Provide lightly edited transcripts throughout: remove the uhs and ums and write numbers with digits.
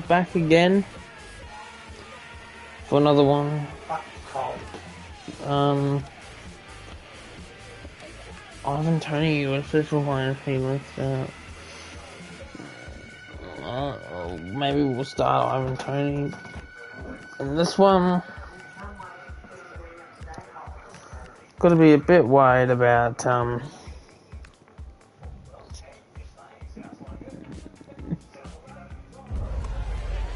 back again for another one. Ivan Toney was official line maybe we'll start Ivan Toney. And this one, got to be a bit worried about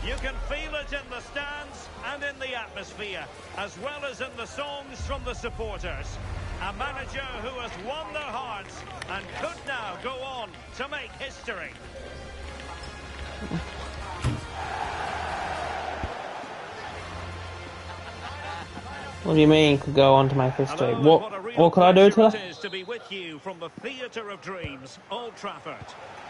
You can feel it in the stands and in the atmosphere, as well as in the songs from the supporters. A manager who has won their hearts and could now go on to make history. What do you mean could go on to make history? What could I do to it is to be with you from the theatre of dreams, Old Trafford.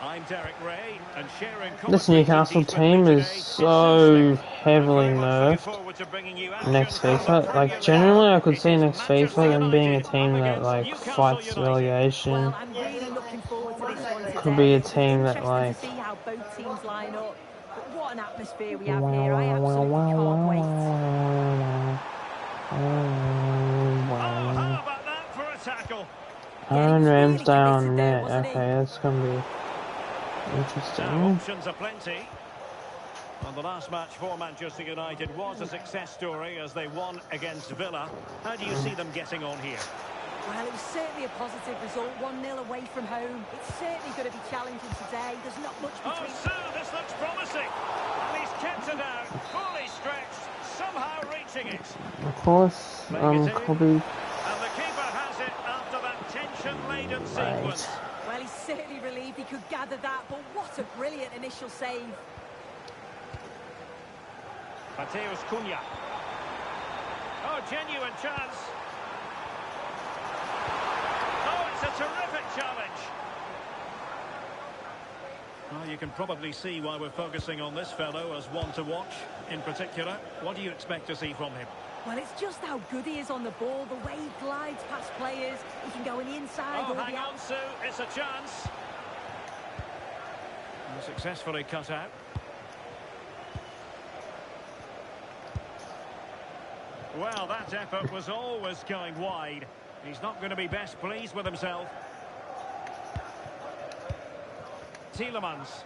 I'm Derek Ray, and sharing this Newcastle team is so heavily nerfed next FIFA. Like, generally I could see next FIFA them being a team that like fights relegation. Could be a team that like what an atmosphere we have here. I absolutely can't wait. How about that for a tackle? Aaron Ramsdale on net. Okay, that's gonna be interesting. Options are plenty. Well, the last match for Manchester United was a success story as they won against Villa. How do you see them getting on here? Well, it was certainly a positive result, 1-0 away from home. It's certainly going to be challenging today. There's not much between... Oh, so this looks promising. And he's kept it out, fully stretched, somehow reaching it. Of course, Kobe. And the keeper has it after that tension-laden sequence. Well, he's certainly relieved he could gather that, but what a brilliant initial save. Mateus Cunha. Oh, genuine chance. Oh, it's a terrific challenge. Well, you can probably see why we're focusing on this fellow as one to watch in particular. What do you expect to see from him? Well, it's just how good he is on the ball, the way he glides past players. He can go on the inside or hang the on, Sue, it's a chance. And successfully cut out. Well, that effort was always going wide. He's not going to be best pleased with himself. Tielemans.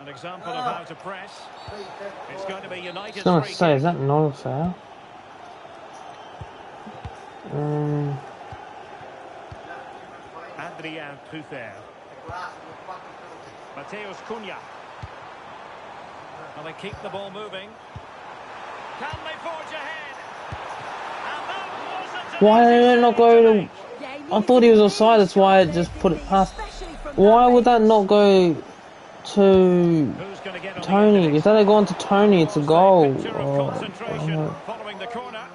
An example of how to press. It's going to be United. I was going to say, is that not a foul? Adrien Truffert. Mateus Cunha. Well, they keep the ball moving. Can they forge ahead? And that was why did it not go to... I thought he was offside, that's why I just put it past. Why would that not go to Tony? If that had gone to Tony, it's a goal. Following the corner.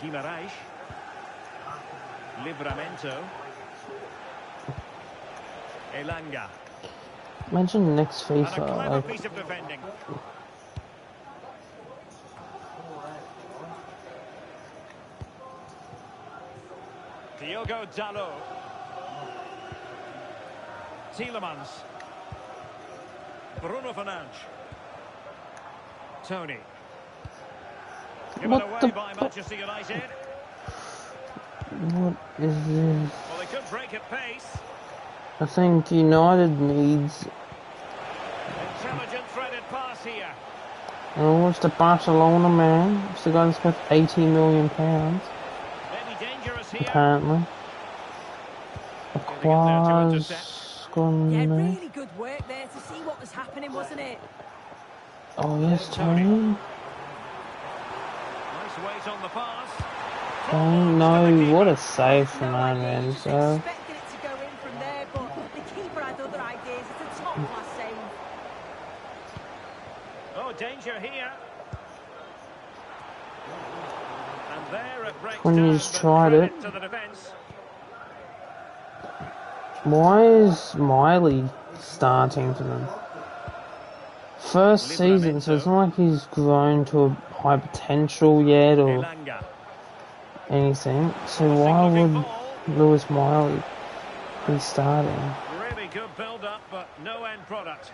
Guimarães. Livramento. Elanga. Imagine next FIFA, like, piece of defending. Diogo Dalot. Tielemans. Bruno Fernandes. Tony. Given away by Manchester United. What is this? Well, they could break at pace. I think United needs... Intelligent threaded pass here. Oh, it's the Barcelona man. It's the guy that's worth £80 million. Maybe dangerous here. Apparently. Aquaz gone yeah, there. really good work there to see what was happening, wasn't it? Oh yes, Tony. Nice weight on the pass. Oh no, what a save from Aaron. So Expected it to go in from there, but the keeper had other ideas. It's a top-class save. Oh, danger here. And there it breaks when down, he's but tried it. credit to the defence. Why is Miley starting for them? First season, so it's not like he's grown to a high potential yet or Elanga. anything. So why would... Lewis Miley, he's starting. Really good build-up, but no end product.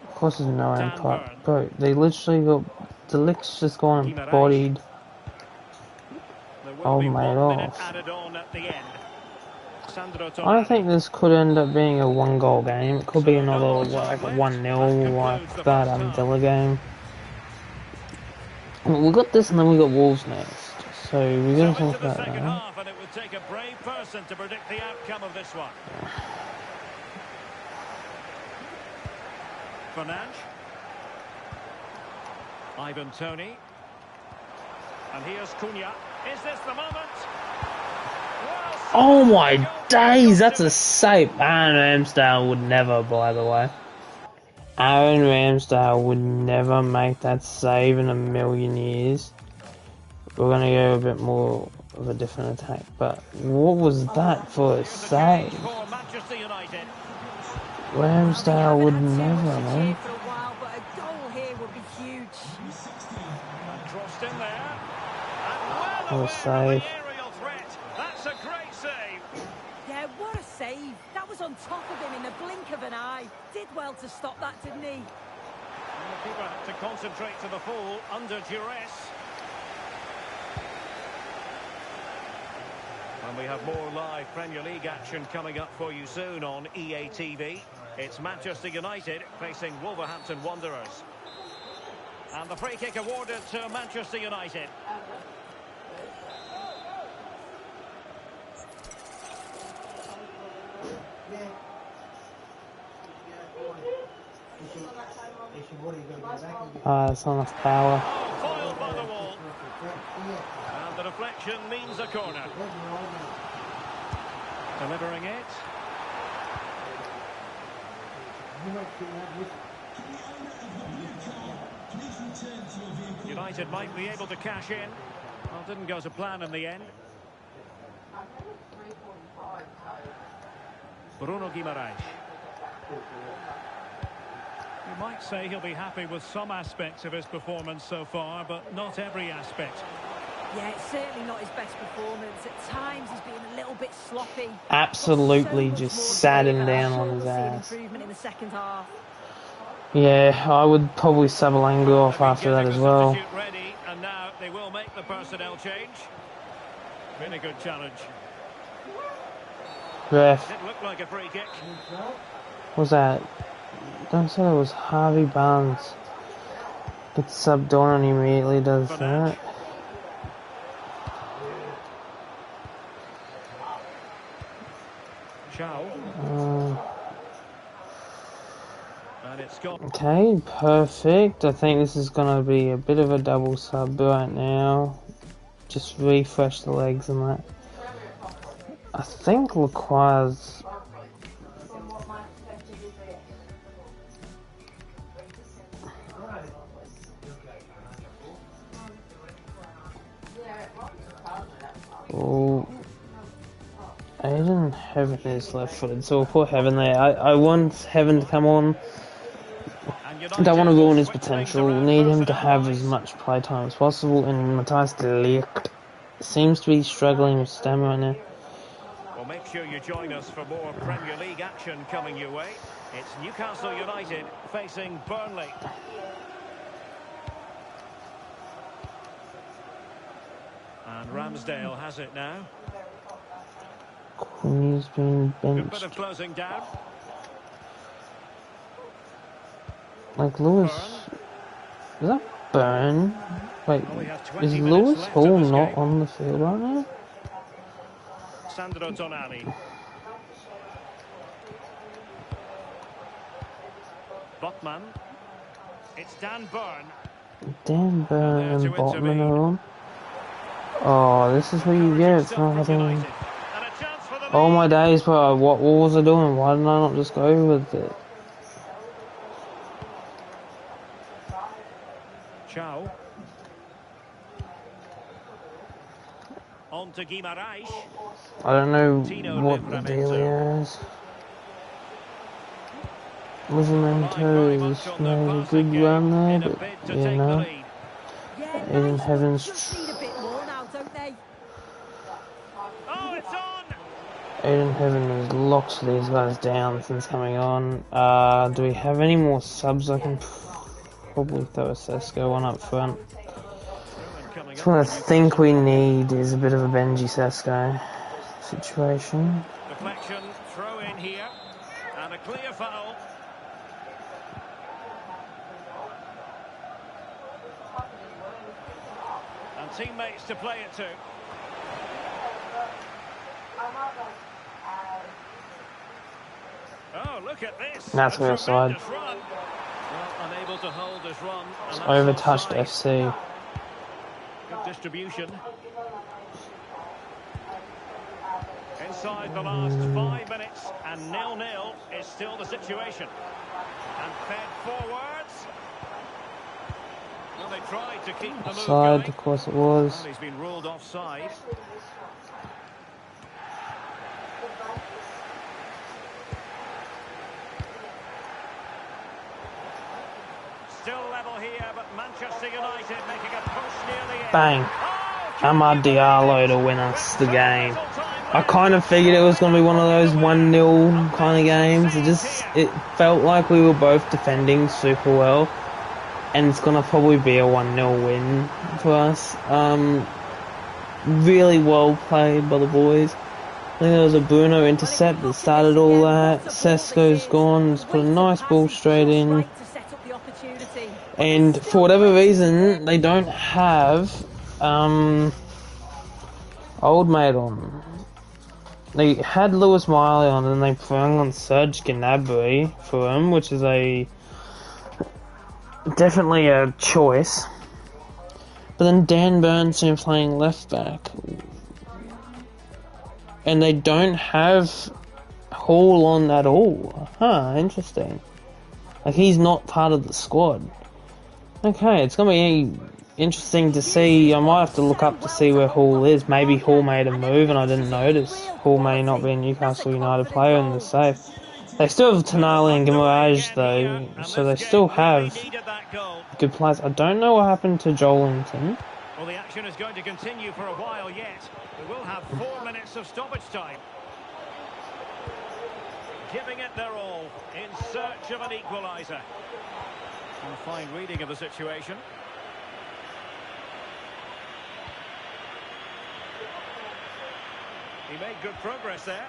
Of course there's no end Dan product. Burn. Bro, they literally got... The lick's just gone and Guimaraes. bodied There will old be mate 1 minute off. added on at the end. Sandro I think Tonali. this could end up being a 1-goal game. It could be So no another, more like, time a left. 1-0 That like concludes the that first half. Villa game. Well, we got this and then we got Wolves next. So we So gotta into talk the about second that. half, and it would take a brave person to predict the outcome of this one. Fernandes. Ivan Toney. And here's Cunha. Is this the moment? Well, Oh my goal days, that's to a save. Aaron Ramsdale would never, by the way. Aaron Ramsdale would never make that save in a million years. We're gonna go a bit more of a different attack, but what was that for a Here's a change save? for Manchester United. Ramsdale would Well, they haven't never, had too much man. here for a while, but a goal here would be huge. And crossed in there. And well What a aware of save. the aerial threat. That's a great save. Yeah, what a save. That was on top of him in the blink of an eye. Did well to stop that, didn't he? And the keeper had to concentrate to the full under duress. And we have more live Premier League action coming up for you soon on EA TV. It's Manchester United facing Wolverhampton Wanderers. And the free kick awarded to Manchester United. That's not enough power. Oh, foiled by the wall. And the deflection means a corner. Delivering it. United might be able to cash in. Well, didn't go to plan in the end. Bruno Guimaraes. You might say he'll be happy with some aspects of his performance so far, but not every aspect. Yeah, it's certainly not his best performance. At times he's been a little bit sloppy. Absolutely Got so just much more to sat give, him and I'm down sure on his we'll see an ass. improvement in the second half. Yeah, I would probably sub Alango off They've been after that getting as the well. substitute ready, and now they will make the personnel change. Really good challenge. Ref, Didn't look like a free kick. what was that? Don't say it was Harvey Barnes. Gets subbed on and he immediately does that. Chow. And it's gone. Okay, perfect. I think this is gonna be a bit of a double sub right now. Just refresh the legs and that. I think requires. Oh, Aiden Heaven is left-footed, so we'll put Heaven there. I want Heaven to come on. I don't want to ruin his potential. We need him to have as much playtime as possible, and Matthias de Ligt seems to be struggling with stamina right now. Well, make sure you join us for more Premier League action coming your way. It's Newcastle United facing Burnley. And Ramsdale has it now. Queen's been Good bit benched. of closing down. Like Lewis. Is that Burn? Wait, Well, we have 20 is minutes Lewis left Hall of this not game. on the field right now? Sandro Tonali. Botman. It's Dan Burn. Dan Burn There and to Botman intervene. are on. Oh, this is what you get. It's not From having. United. And a chance for the Oh lead. my days, bro. What was I doing? Why didn't I not just go with it? Chow. On to Guimaraes. I don't know Tino what the deal Livramento. is. Livramento Relying very is much on their made a passing good run game there, in a but bid to yeah, take the no. lead. Yeah, Aiden Heavens. Need a bit more now, don't they? Oh, it's on! Aiden Heavens locks these guys down since coming on. Do we have any more subs? I can probably throw a Sesko one up front. So what I think we need is a bit of a Benji Sesko situation. Deflection, throw in here, and a clear foul. And teammates to play it to. Oh, look at this. That's me offside. Well, unable to hold his run. It's overtouched FC. Good distribution. Inside the last 5 minutes, and 0-0 is still the situation. And fed forwards. Well, they tried to keep the move Offside, going. of course it was. Well, he's been ruled offside. Still level here, but Manchester United making a push near the end. Bang. Amad Diallo to win us the game. I kind of figured it was going to be one of those 1-0 kind of games. It felt like we were both defending super well. And it's going to probably be a 1-0 win for us. Really well played by the boys. I think there was a Bruno intercept that started all that. Sesko's gone, just put a nice ball straight in. And for whatever reason, they don't have old mate on. They had Lewis Miley on, and they brought on Serge Gnabry for him, which is definitely a choice. But then Dan Burns is playing left back, and they don't have Hall on at all. Huh, interesting. Like, he's not part of the squad. Okay, it's gonna be interesting to see. I might have to look up to see where Hall is. Maybe Hall made a move and I didn't notice. Hall may not be a Newcastle United player in the save. They still have Tonali and Guimaraes though, so they still have good players. I don't know what happened to Joelinton. Well, the action is going to continue for a while yet. We will have 4 minutes of stoppage time. Giving it their all in search of an equaliser. And a fine reading of the situation. He made good progress there.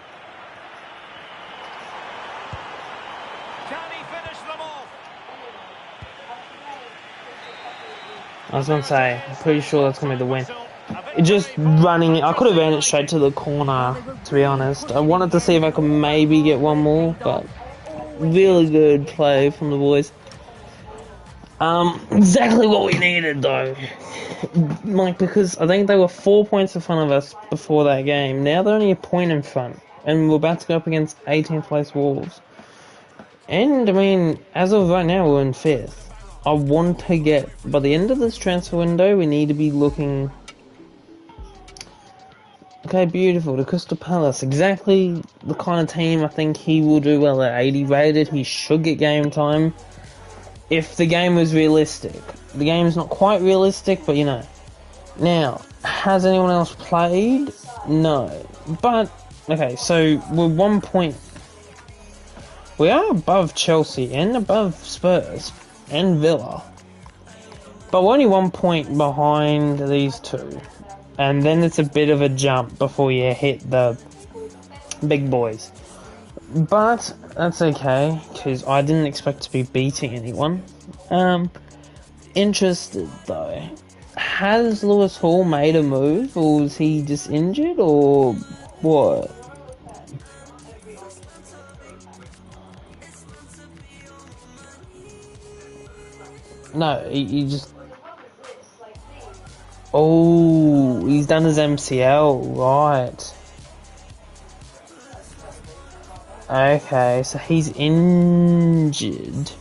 Can he finish them off? I was going to say, I'm pretty sure that's going to be the win. It just running, I could have ran it straight to the corner, to be honest. I wanted to see if I could maybe get one more, but really good play from the boys. Exactly what we needed though. Like, because I think they were 4 points in front of us before that game. Now they're only a point in front, and we're about to go up against 18th place Wolves. And I mean, as of right now, we're in 5th. I want to get, by the end of this transfer window, we need to be looking. Okay, beautiful. To Crystal Palace, exactly the kind of team I think he will do well at 80 rated. He should get game time. If the game was realistic. The game's not quite realistic, but you know. Now, has anyone else played? No. But, okay, so we're 1 point. We are above Chelsea and above Spurs and Villa. But we're only 1 point behind these two. And then it's a bit of a jump before you hit the big boys. But that's okay, because I didn't expect to be beating anyone. Interested though. Has Lewis Hall made a move, or was he just injured, or what? No, he just... Oh, he's done his MCL, right. Okay, so he's injured.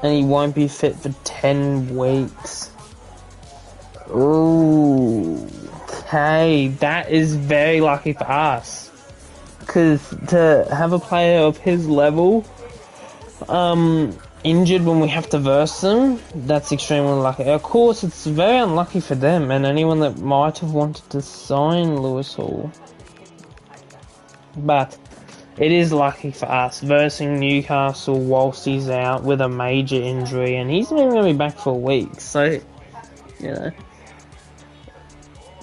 And he won't be fit for 10 weeks. Ooh, okay, that is very lucky for us. Because to have a player of his level, injured when we have to verse them, that's extremely unlucky. Of course, it's very unlucky for them and anyone that might have wanted to sign Lewis Hall. But it is lucky for us versing Newcastle whilst he's out with a major injury, and he's not even going to be back for a week. So, you know,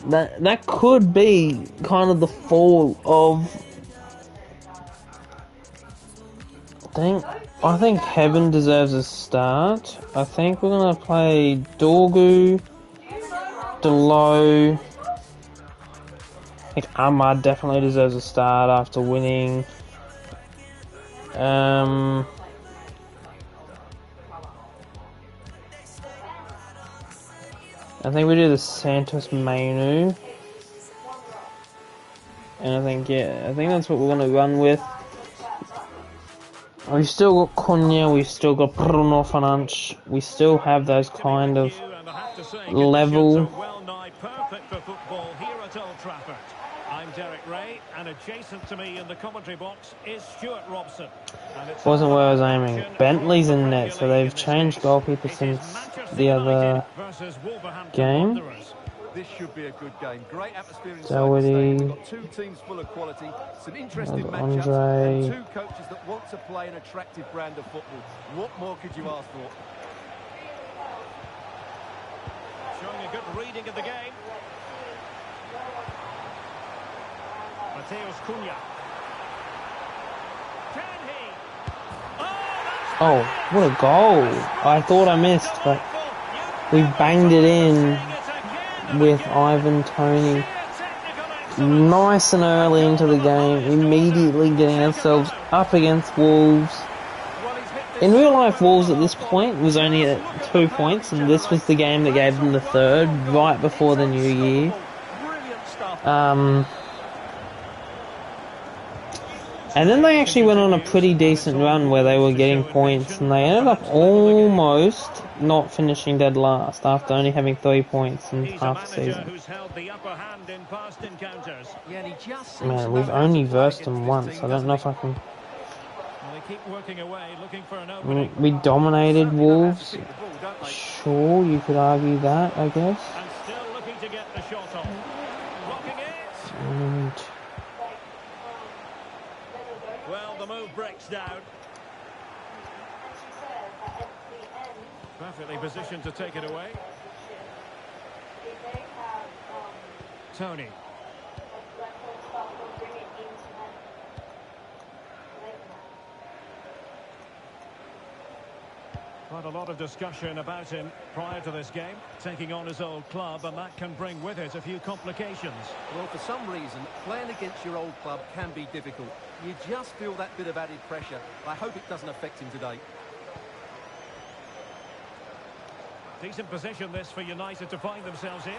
that could be kind of the fall of. I think Heaven deserves a start. I think we're gonna play Dorgu, Delo. I think Ahmad definitely deserves a start after winning. I think we do the Santos Mainu. And I think that's what we're gonna run with. We've still got Cunha, we've still got Bruno Fernandes, we still have those kind of level. I'm Derek Ray, and adjacent to me in the commentary box is Stuart Robson. Wasn't where I was aiming. Bentley's in net, so they've changed goalkeeper since the other game. This should be a good game. Great atmosphere inside Doherty. the stadium. We've got two teams full of quality, some interesting matchups, and two coaches that want to play an attractive brand of football. What more could you ask for? Showing a good reading of the game. Mateus Cunha. Can he? Oh, what a goal. I thought I missed, but we banged it in with Ivan Toney. Nice and early into the game, immediately getting ourselves up against Wolves. In real life, Wolves at this point was only at 2 points, and this was the game that gave them the third, right before the new year. And then they actually went on a pretty decent run where they were getting points, and they ended up almost not finishing dead last after only having 3 points in half a season. Man, we've only versed them once. I don't know if I can. We dominated Wolves. Sure, you could argue that, I guess. And well, the move breaks down. Perfectly positioned to take it away. Tony. Quite a lot of discussion about him prior to this game, taking on his old club, and that can bring with it a few complications. Well, for some reason, playing against your old club can be difficult. You just feel that bit of added pressure. I hope it doesn't affect him today. Decent position this for United to find themselves in.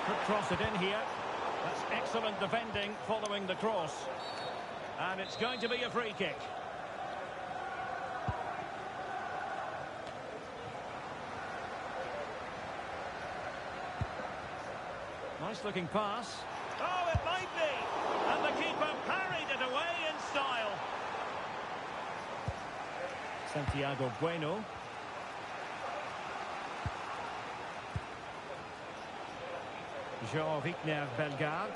Could cross it in here. That's excellent defending following the cross. And it's going to be a free kick. Nice looking pass. Oh, it might be. And the keeper parried it away in style. Santiago Bueno. Jean-Victor Bellegarde.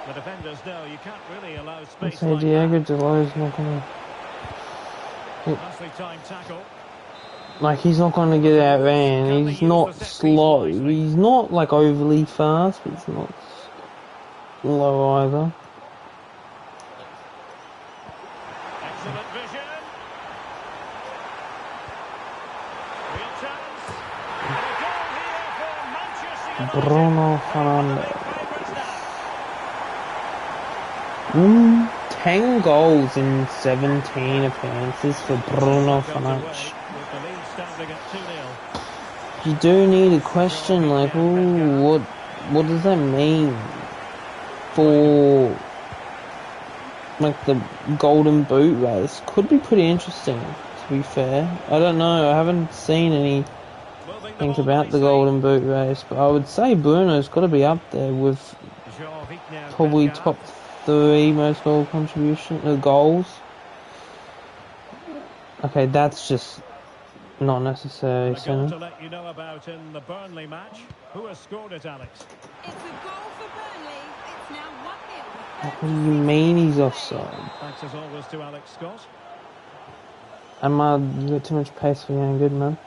The defenders know you can't really allow space like Diego Delo's not going to... Nicely timed tackle. Like, he's not going to get outran. He's not slow. He's not, like, overly fast, but he's not slow either. Excellent vision. Real chance. And a goal here for Manchester Utd. Bruno Fernandes. 10 goals in 17 appearances for Bruno Fernandes. You do need a question like, ooh, what does that mean for like the Golden Boot race? Could be pretty interesting, to be fair. I don't know. I haven't seen anything about the Golden Boot race, but I would say Bruno's got to be up there with probably top 3 most goals. Okay, that's just not necessary. A goal to let you know about in the Burnley match. Who has scored it, Alex? It's a goal for Burnley. It's now 1-0. What do you mean he's offside? Thanks as always to Alex Scott. Ahmad, you got too much pace for your own good, man.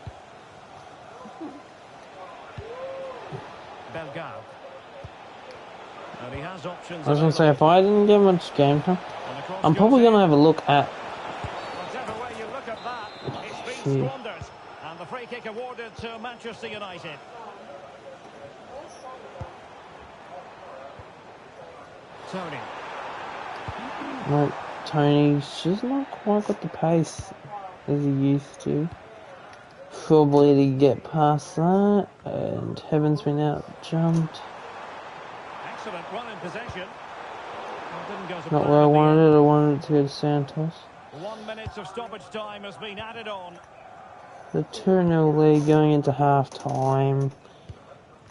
Bellegarde. And he has options. I was going to say, if I didn't get much game time, I'm probably going to have a look at... Whichever way you look at that, it's been squandered. And the free kick awarded to Manchester United. Tony. No, Tony's just not quite got the pace as he used to. Probably to get past that, and Heaven's been out jumped. Excellent run in possession. Not where I wanted it. I wanted it to go to Santos. 1 minute of stoppage time has been added on. The 2-0 lead going into half time.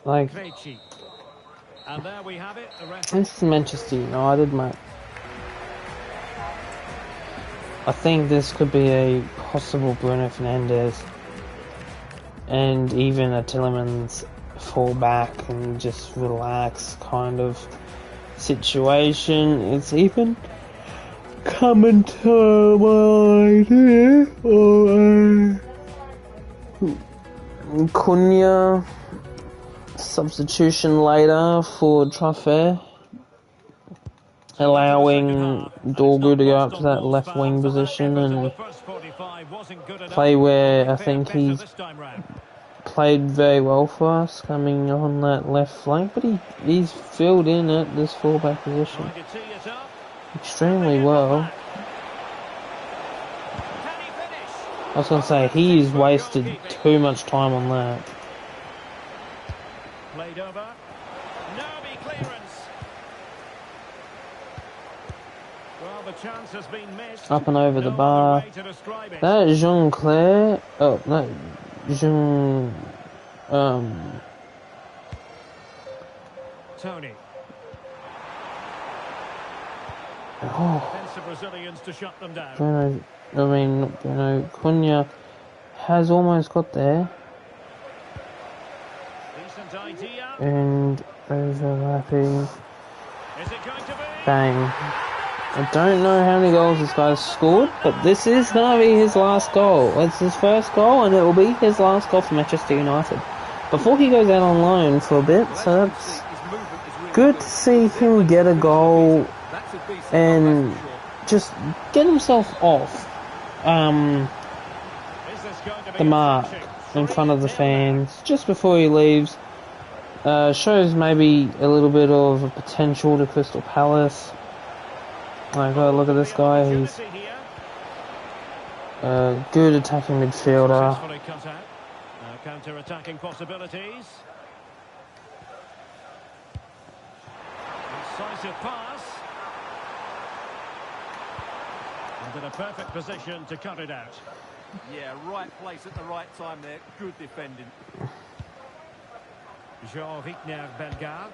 Like, and there we have it. this is Manchester United, mate. I think this could be a possible Bruno Fernandes and even a Tillemans fall back and just relax kind of situation. It's even coming to my idea or Cunha substitution later for Trafford, allowing Dorgu to go up to that left wing position and play where I think he's played very well for us, coming on that left flank, but he's filled in at this fullback position extremely well. I was going to say, he's wasted too much time on that. Played over. Nervy clearance. Well, the chance has been missed. Up and over the bar. That is Jean-Claire. Oh, no. Jean. Tony. Oh. Defensive Brazilians to shut them down. Bruno. I mean, not Bruno. Cunha has almost got there. Decent idea. And overlapping. Is it going to be? Bang. I don't know how many goals this guy's scored, but this is going to be his last goal. It's his first goal, and it will be his last goal for Manchester United before he goes out on loan for a bit. So that's good to see him get a goal and just get himself off the mark in front of the fans just before he leaves. Shows maybe a little bit of a potential to Crystal Palace. Like, oh, look at this guy, he's a good attacking midfielder. Counter-attacking possibilities. Decisive pass. And in a perfect position to cut it out. Yeah, right place at the right time there. Good defending. Jean-Victor Bellegarde.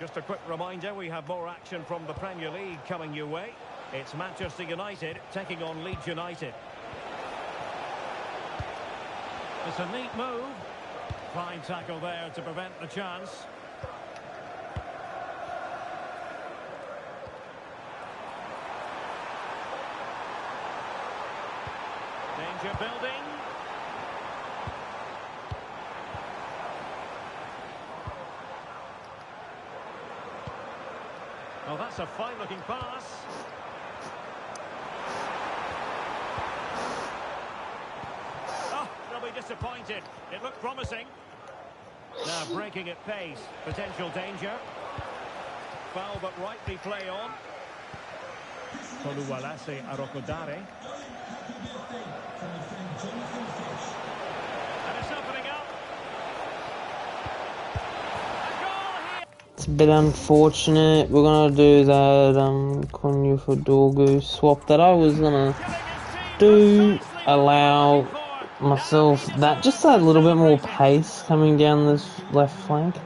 Just a quick reminder, we have more action from the Premier League coming your way. It's Manchester United taking on Leeds United. It's a neat move. Fine tackle there to prevent the chance. Danger building. Oh, that's a fine-looking pass. Oh, they'll be disappointed. It looked promising. Now breaking at pace. Potential danger. Foul but rightly play on. Toluwalase Arokodare. And it's opening up. It's a bit unfortunate. We're gonna do that Cunha for Dorgu swap that I was gonna do. Allow myself that just a little bit more pace coming down this left flank.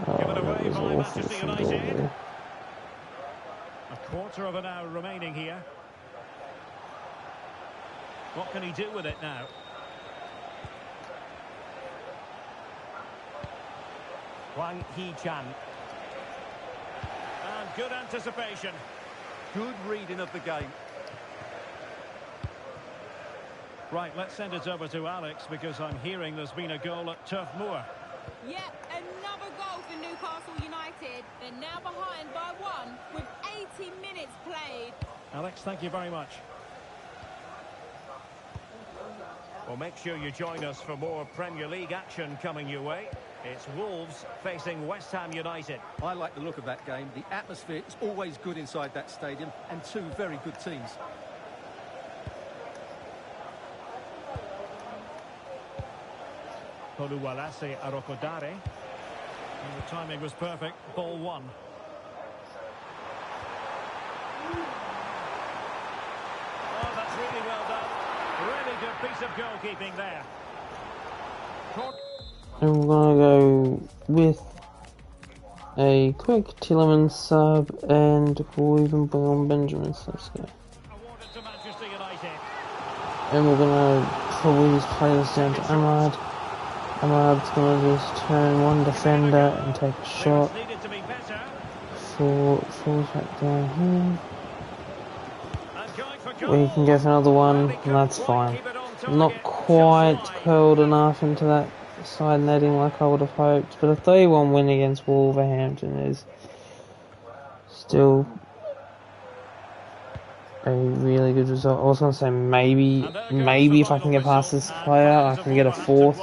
Oh, that was awful. different Manchester from United. Dortmund. A quarter of an hour remaining here. What can he do with it now? Wang Hee-chan. And good anticipation. Good reading of the game. Right, let's send it over to Alex because I'm hearing there's been a goal at Turf Moor. Yep, another goal for Newcastle United. They're now behind by 1 with 80 minutes played. Alex, thank you very much. Well, make sure you join us for more Premier League action coming your way. It's Wolves facing West Ham United. I like the look of that game. The atmosphere is always good inside that stadium, and two very good teams. Oluwalase Arokodare. And the timing was perfect. Ball 1. Oh, that's really well done. Really good piece of goalkeeping there. And we're gonna go with a quick Tielemans sub, and we'll even bring on Benjamin. So let's go. Awarded to Manchester United. And we're gonna probably just play this down to Ahmad. Ahmad's gonna just turn one defender and take a shot. Needed to be better. Falls back down here. And going for goal. We can go for another one, and that's fine. Not quite curled enough into that side netting like I would have hoped, but a 3-1 win against Wolverhampton is still a really good result. I was going to say maybe if I can get past this player, I can get a 4th.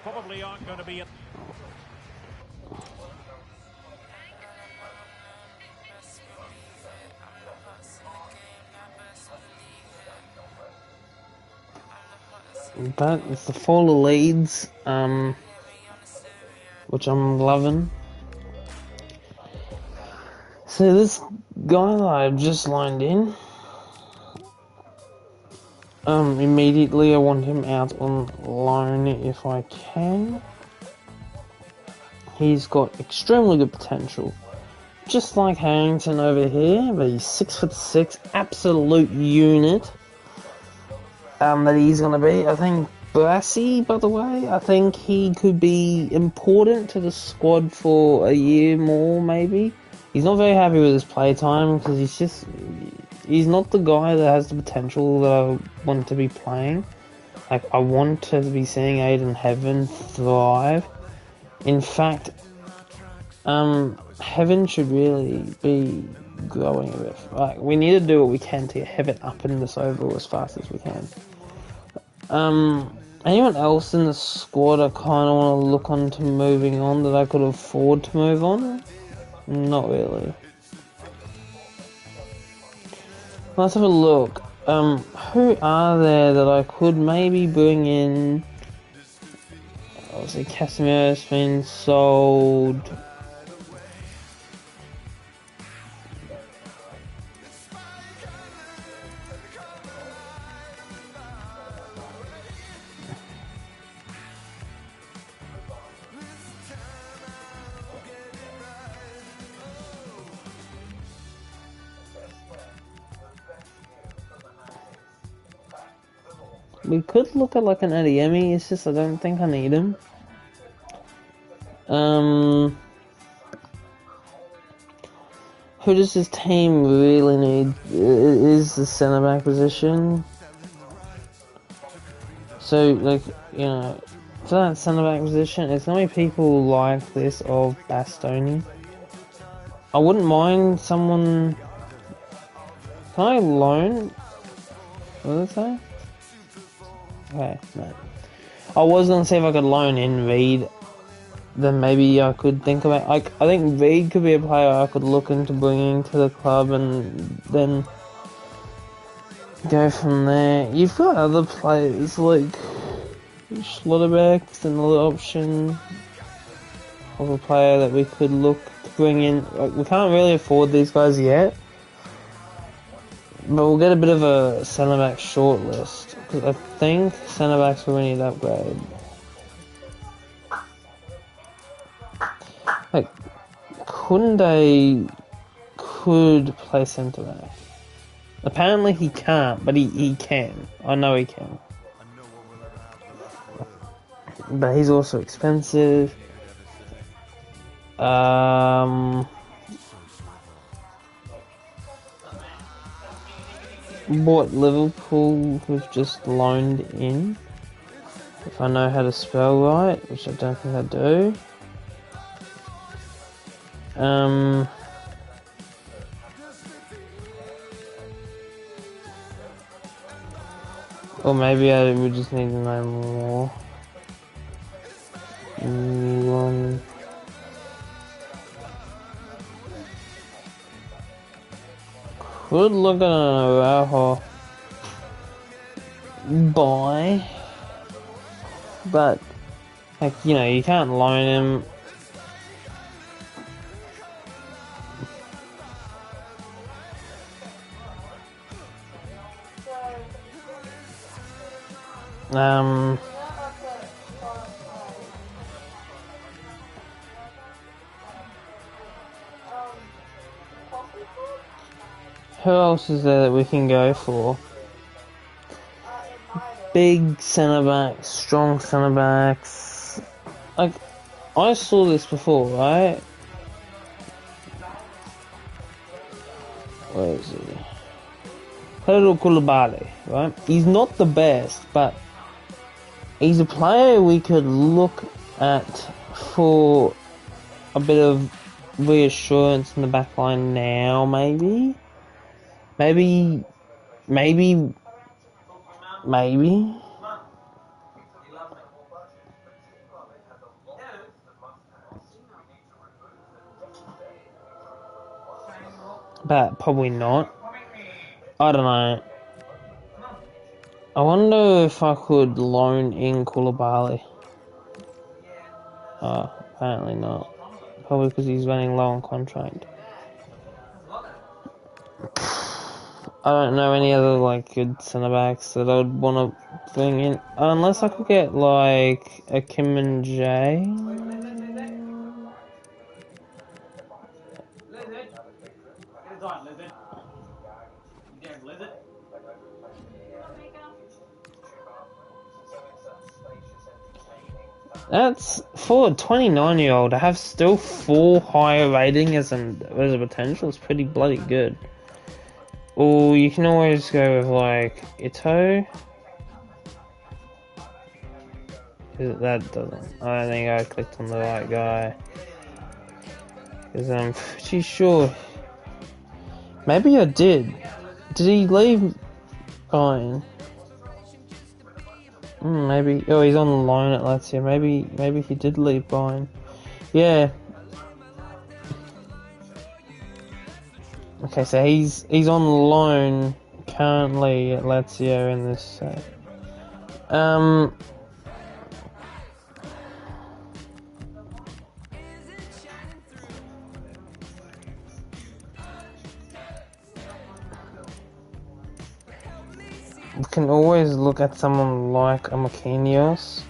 Probably aren't going to be. But it's the fall of Leeds, which I'm loving. So this guy that I've just lined in, immediately I want him out on loan if I can. He's got extremely good potential, just like Harrington over here, but he's 6'6", absolute unit. That he's going to be. I think Brassy, by the way, I think he could be important to the squad for a year more, maybe. He's not very happy with his playtime because he's not the guy that has the potential that I want to be playing. Like, I want to be seeing Aiden Heaven thrive. In fact, Heaven should really be growing a bit. Like, we need to do what we can to get Heaven up in this oval as fast as we can. Anyone else in the squad I kind of want to look on to moving on that I could afford to move on? Not really. Let's have a look. Who are there that I could maybe bring in? Obviously, Casemiro's been sold. We could look at like an Adeyemi, it's just I don't think I need him. Who does this team really need? Is the centre back position. So, like, you know, for that centre back position, it's gonna be people like this of Bastoni. I wouldn't mind someone. Can I loan? What did it say? Okay, no. I was gonna see if I could loan in Reed. Then maybe I could think about. I think Reed could be a player I could look into bringing to the club, and then go from there. You've got other players like Schlotterbeck's another option of a player that we could look to bring in. We can't really afford these guys yet, but we'll get a bit of a centre back short list because I think centre backs will need to upgrade. Koundé could play centre back. Apparently he can't, but he can. I know he can. But he's also expensive. What Liverpool have just loaned in, if I know how to spell right, which I don't think I do. Or maybe we just need to know more. Could look at an Araujo buy, but like, you know, you can't loan him. Who else is there that we can go for? Big centre backs, strong centre backs. Like, I saw this before, right? Where is he? Pedro Koulibaly, right? He's not the best, but he's a player we could look at for a bit of reassurance in the back line now, maybe? Maybe. But probably not. I don't know. I wonder if I could loan in Koulibaly. Apparently not. Probably because he's running low on contract. I don't know any other like good centre backs that I would want to bring in, unless I could get like a Kim and Jay. That's for a 29-year-old to have still 4 higher rating as a potential is pretty bloody good. Or you can always go with like Ito. That doesn't. I don't think I clicked on the right guy. Because I'm pretty sure. Maybe I did. Did he leave Bayern? Maybe. Oh, he's on loan at Lazio. Maybe he did leave Bayern. Yeah. Okay, so he's on loan currently at Lazio in this set. We can always look at someone like a Marquinhos.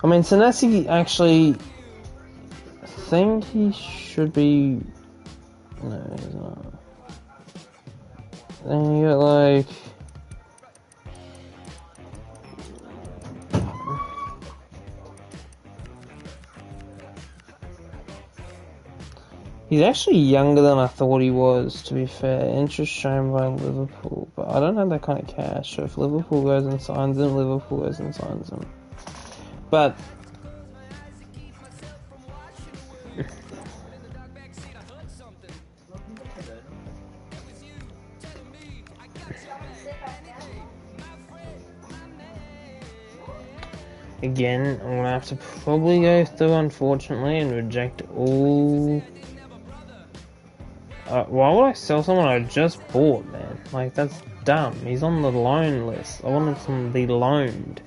I mean, Senesi actually, I think he should be. No, he's not. Then you got like. He's actually younger than I thought he was, to be fair. Interest shown by Liverpool, but I don't have that kind of cash, so if Liverpool goes and signs him, Liverpool goes and signs him. But again, I'm gonna have to probably go through, unfortunately, and reject all. Why would I sell someone I just bought, man? Like, that's dumb. He's on the loan list. I wanted him to be loaned.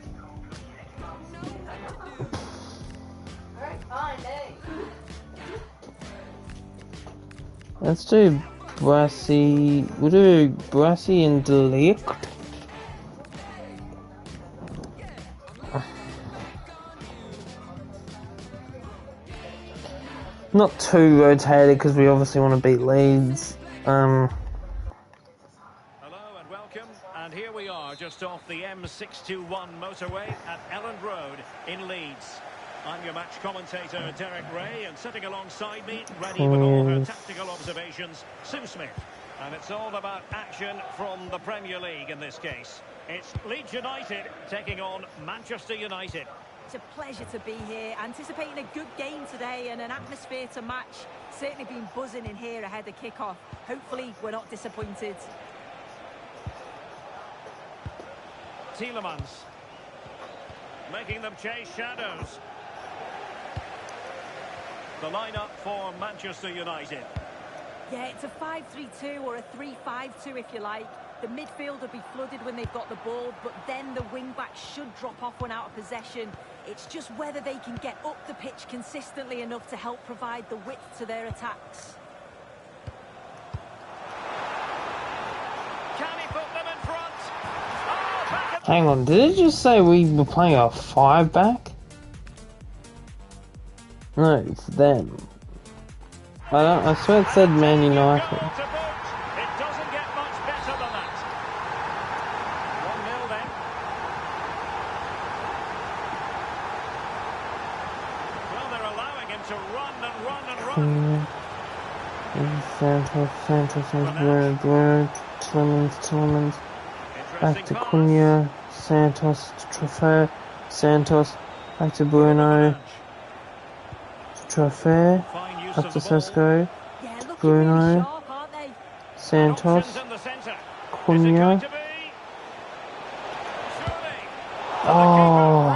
Let's do Brassy. We'll do Brassy and Delict. Not too rotated because we obviously want to beat Leeds. Hello and welcome. And here we are just off the M621 motorway at Elland Road in Leeds. I'm your match commentator, Derek Ray, and sitting alongside me, ready with all her tactical observations, Sue Smith. And it's all about action from the Premier League in this case. It's Leeds United taking on Manchester United. It's a pleasure to be here, anticipating a good game today and an atmosphere to match. Certainly been buzzing in here ahead of kick-off. Hopefully we're not disappointed. Tielemans making them chase shadows. The lineup for Manchester United. Yeah, it's a 5-3-2 or a 3-5-2 if you like. The midfield will be flooded when they've got the ball, but then the wing-backs should drop off when out of possession. It's just whether they can get up the pitch consistently enough to help provide the width to their attacks. Can he put them in front? Oh, Hang on, did it just say we were playing a 5-back? No, it's them. I swear it said Man United. It doesn't get much better than that. 1-0 then. Well, they're allowing him to run and run and run. Santos, Bruno, Tielemans, back to Cunha, Santos to Trofeo, Santos, back to Bruno, to Trofeo, up to Sesko, Bruno, Santos, Cunha. Oh,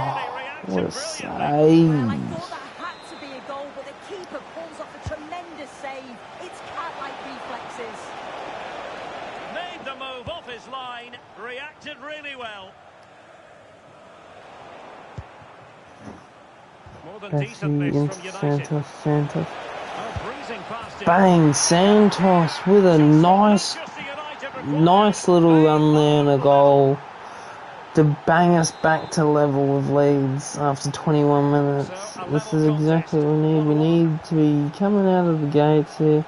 what a save! Well, I thought that had to be a goal, but the keeper pulls off a tremendous save. It's cat-like reflexes. Made the move off his line, reacted really well. More than decent this from United. Santos. Oh, breezing past him. Bang, Santos with a nice little run there and a goal to bang us back to level with Leeds after 21 minutes. This is exactly what we need. We need to be coming out of the gates here.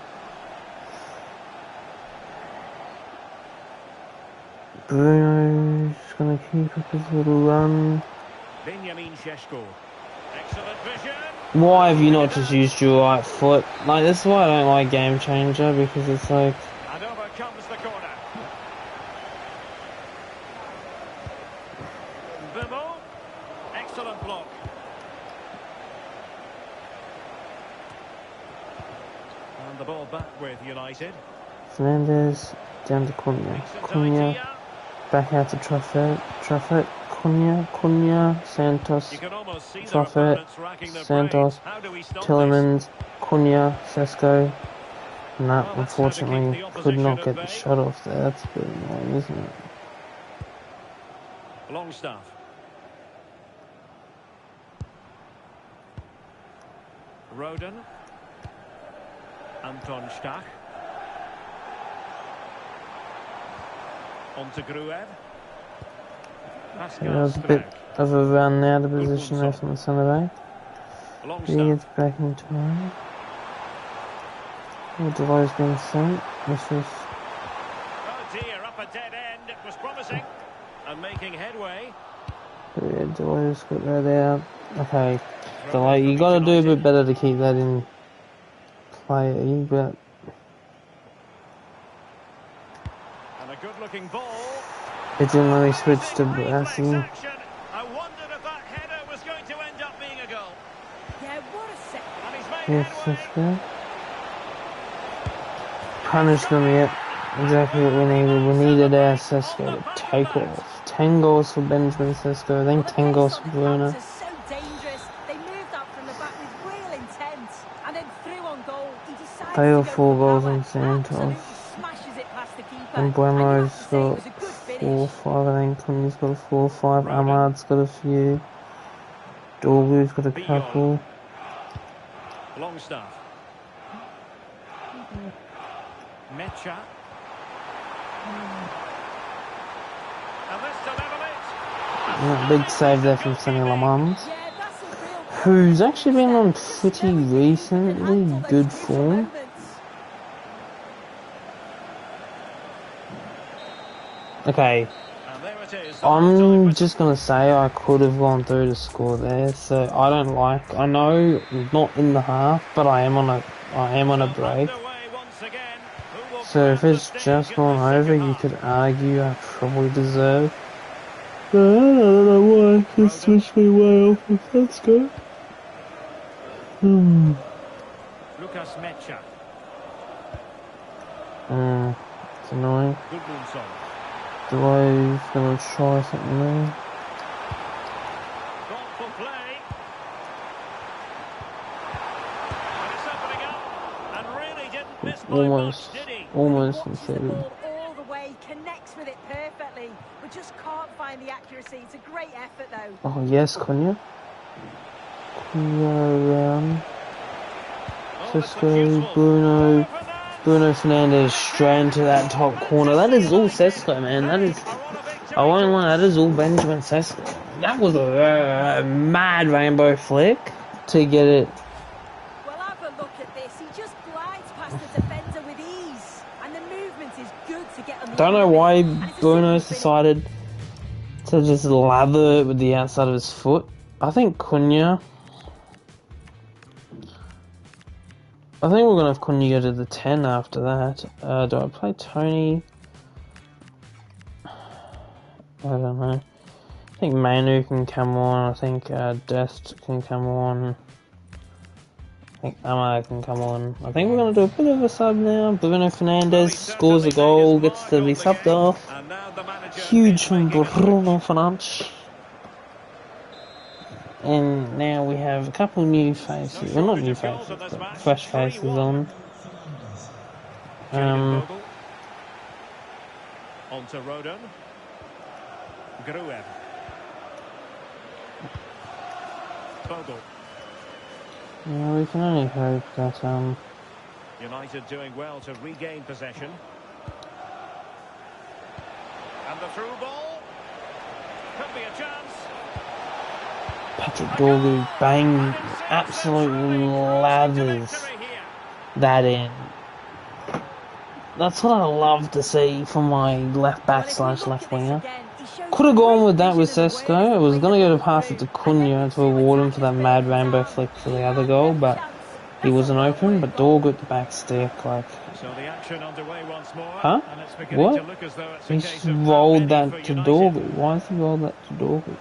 Bruno's going to keep up his little run. Benjamin Šeško. Excellent vision. Why have you not just used your right foot? Like, this is why I don't like Game Changer, because it's like... And over comes the corner. Bimo. Excellent block. And the ball back with United. Fernandez down to Cunha, back out to Truffet, Cunha, Santos, Truffet, Santos, Tielemans, Cunha, Sesko. No, unfortunately, could not get the shot off there. That's a bit annoying, isn't it? Longstaff. Roden. Anton Stach. On to Gruev. There was a bit of a run out of position there from the centre back. He gets back into him. The Delo's been sent. This was... Oh dear, up a dead end. It was promising. And making headway. Yeah, Delo's got that out. Okay, Delo, you got to do a bit better to keep that in play, but... And a good-looking ball. It didn't really switch to Brassi. I wondered if that header was going to end up being a goal. Yeah, what a set. And he's made Yes, headway. that's good. Punish them yet. Exactly what we needed. We needed our Sesko to take off. 10 goals for Benjamin Sesko, then 10 goals for Bruno. So dangerous. They moved up from the back with real intent, and then through on goal. He decided They got to go 4 for goals power. on Santos. Absolutely smashes it past the keeper. And And you Buemo's have to say it got was a good finish. 4, 5, I think. Cunha's got 4, 5. Ahmad's got a few. Dorgu's got a couple. Longstaff. Mecha. And this to level it. Yeah, big save there from Sonny Lamans. Yeah, that's a real who's actually been on pretty recently good form. Okay, I'm just gonna say I could have gone through to score there, so I don't like. I know not in the half, but I am on a break. So if it's just gone over, you could argue I probably deserve. But I don't know why it switched me way off. Let's go. Lucas Mecha. It's annoying. Gudmundsson. Delay's gonna try something there. Thoughtful play. And it's opening up. And really didn't miss by much, did he? Almost Watches the conceded. ball all the way, connects with it perfectly, but just can't find the accuracy. It's a great effort, though. Oh yes, Cunha. Cunha around. Cisco, Bruno Fernandes straight into that top corner. That is all Sesko, man. That is, I won't lie, that is all Benjamin Sesko. That was a mad rainbow flick to get it. Well, have a look at this. He just glides past the defender with ease, and the movement is good to get on the. Don't know why Bruno's decided to just lather it with the outside of his foot. I think Cunha. I think we're gonna have Cunha go to the 10 after that. Do I play Tony? I don't know. I think Manu can come on. I think Dest can come on. I think Amar can come on. I think we're gonna do a bit of a sub now. Bruno Fernandes scores a goal, gets to be subbed off. Huge from Bruno Fernandes. And now we have a couple new faces. Well, not new faces, but fresh faces on. On to Rodon. Gruev. Bogle. Yeah, we can only hope that United doing well to regain possession. And the through ball. Could be a chance. Patrick Dorgu bang, absolutely lathers that in. That's what I love to see from my left back / left winger. Could have gone with that with Sesko. I was going to go to pass it to Cunha to reward him for that mad rainbow flick for the other goal, but he wasn't open. But Dorgu at the back stick, like. So the action underway once more. Huh? What? He just rolled that to Dorgu. Why has he rolled that to Dorgu?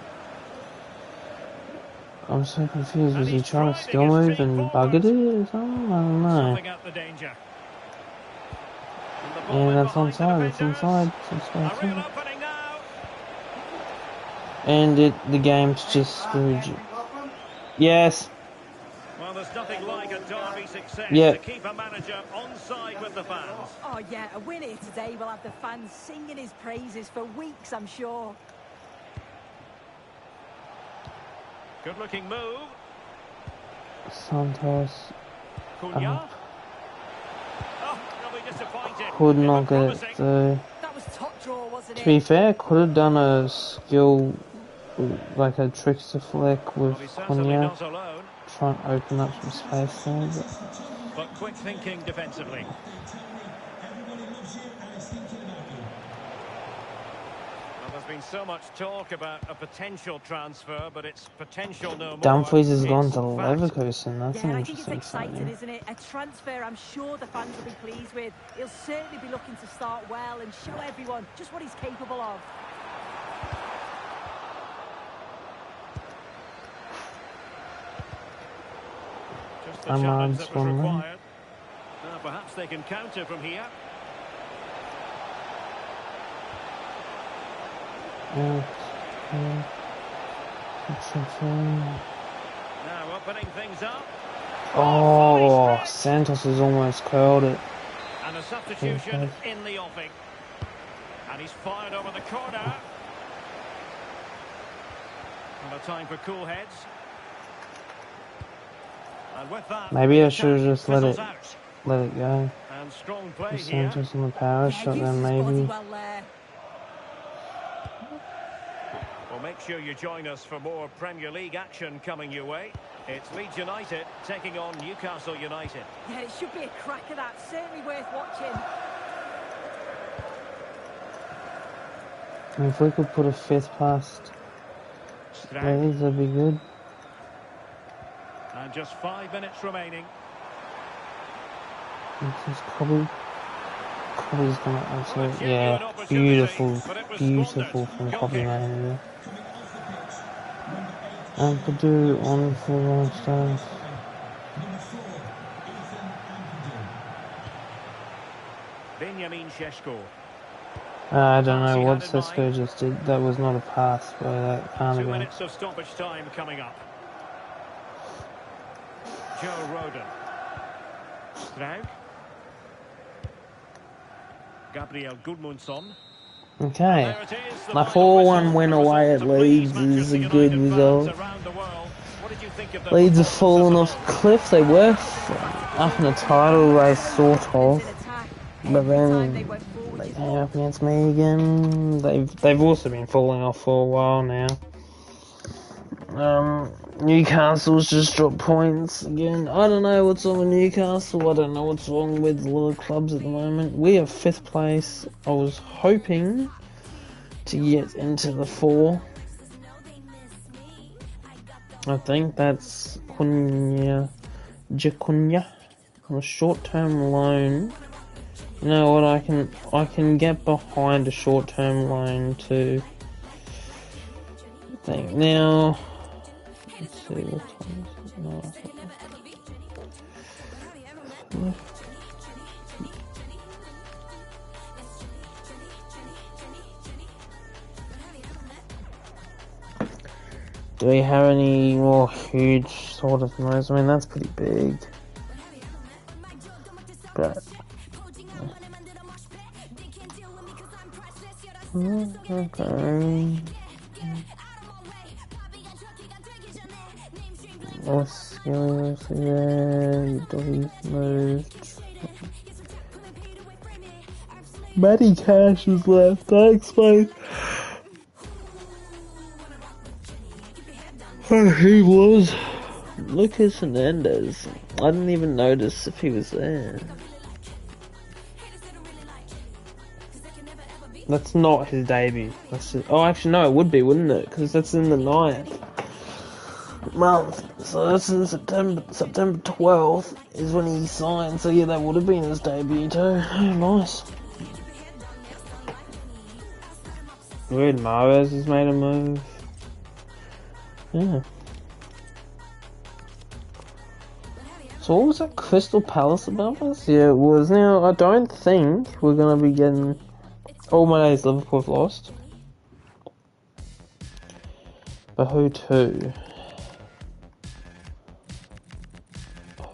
I'm so confused. Was he trying to skill move and buggered it or something? I don't know. Yeah, that's onside. It's inside. And the game's just screwed you. Yes. Well, there's nothing like a derby success to keep a manager on side with the fans. Oh yeah, a win here today will have the fans singing his praises for weeks, I'm sure. Good-looking move. Santos. Cunha. Oh, they'll be disappointed. Could not get it through. That was top draw, wasn't it? To be fair, could have done a skill, like a trickster flick with Cunha. Try and open up some space there. But quick thinking defensively. There's been so much talk about a potential transfer, but it's potential no more. Dumfries has gone to Leverkusen. That's an I think interesting it's exciting, signing. isn't it? A transfer I'm sure the fans will be pleased with. He'll certainly be looking to start well and show everyone just what he's capable of. Just the challenge that was required. Now perhaps they can counter from here. Yeah. Now opening things up. Oh, Santos has almost curled it. And a substitution in the offing. And he's fired over the corner. And a time for cool heads. And with that, maybe I should have just let it go. And strong play With here. Santos on the power shot then maybe. Well, make sure you join us for more Premier League action coming your way. It's Leeds United taking on Newcastle United. Yeah, it should be a cracker, that. Certainly worth watching. If we could put a fifth past Leeds, that'd be good. And just 5 minutes remaining. This is Cobby's gonna absolutely, yeah, beautiful from Cobby Man here. And could do on for long stars. Benjamin Šeško. I don't know what Sesko just did. That was not a pass, but that can't have 2 been. minutes of stoppage time coming up. Joe Rodon. Straug. Gabriel Gudmundsson. Okay, my 4-1 win away at Leeds is a good result. Leeds have fallen off a cliff. They were up in a title race, sort of, but then they came up against me again. They've also been falling off for a while now. Newcastle's just dropped points again. I don't know what's wrong with Newcastle. I don't know what's wrong with a lot of clubs at the moment. We are 5th place. I was hoping to get into the 4. I think that's Jacunya on a short-term loan. You know what? I can get behind a short-term loan too. I think now. Let's see what time is it? No, do we have any more huge sort of noise? I mean, that's pretty big. But okay. Skills again, doggies moved. Matty Cash was left, thanks mate. Oh, he was. Lucas Hernandez. I didn't even notice if he was there. That's not his debut. That's just, oh, actually no, it would be, wouldn't it? Because that's in the 9th month, so that's in September 12th is when he signed, so yeah, that would have been his debut too. Oh, nice. Weird, Mahrez has made a move. Yeah. So what was that, Crystal Palace above us? Yeah, it was. Now, I don't think we're going to be getting... All my days Liverpool have lost. But who to?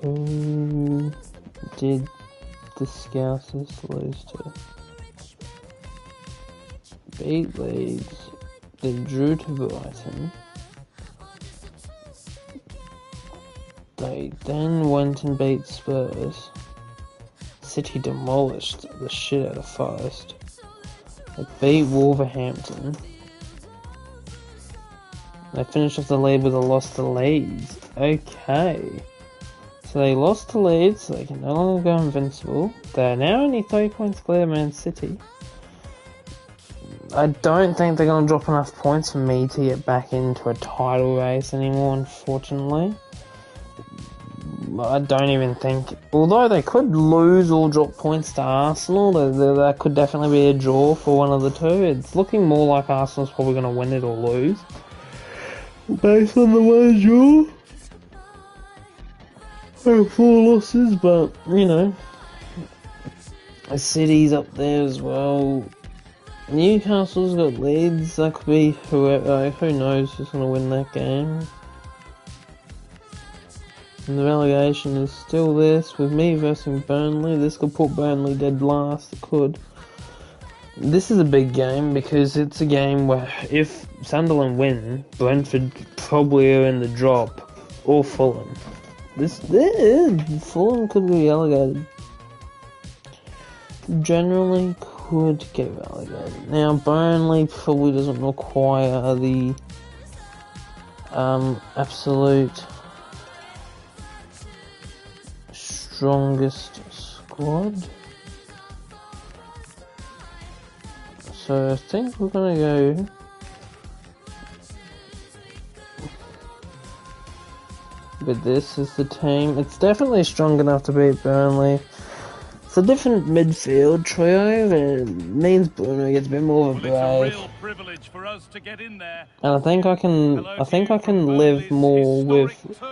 Who did the Scousers lose to? Beat Leeds, then drew to Brighton. They then went and beat Spurs. City demolished the shit out of Forest. They beat Wolverhampton. They finished off the lead with a loss to Leeds. Okay. So they lost to Leeds, so they can no longer go invincible. They're now only 3 points clear of Man City. I don't think they're going to drop enough points for me to get back into a title race anymore, unfortunately. I don't even think... Although they could lose or drop points to Arsenal, that could definitely be a draw for one of the two. It's looking more like Arsenal's probably going to win it or lose, based on the way draw. 4 losses, but, you know, City's up there as well. Newcastle's got Leeds. That could be whoever, who knows who's going to win that game. And the relegation is still this, with me versus Burnley. This could put Burnley dead last, it could. This is a big game because it's a game where if Sunderland win, Brentford probably are in the drop, or Fulham. Fulham could be relegated. Generally could get relegated. Now Burnley probably doesn't require the absolute strongest squad. So I think we're gonna go. But this is the team. It's definitely strong enough to beat Burnley. It's a different midfield trio, and it means Bruno gets a bit more of a break. It's a real privilege for us to get in there. And I think I can live more with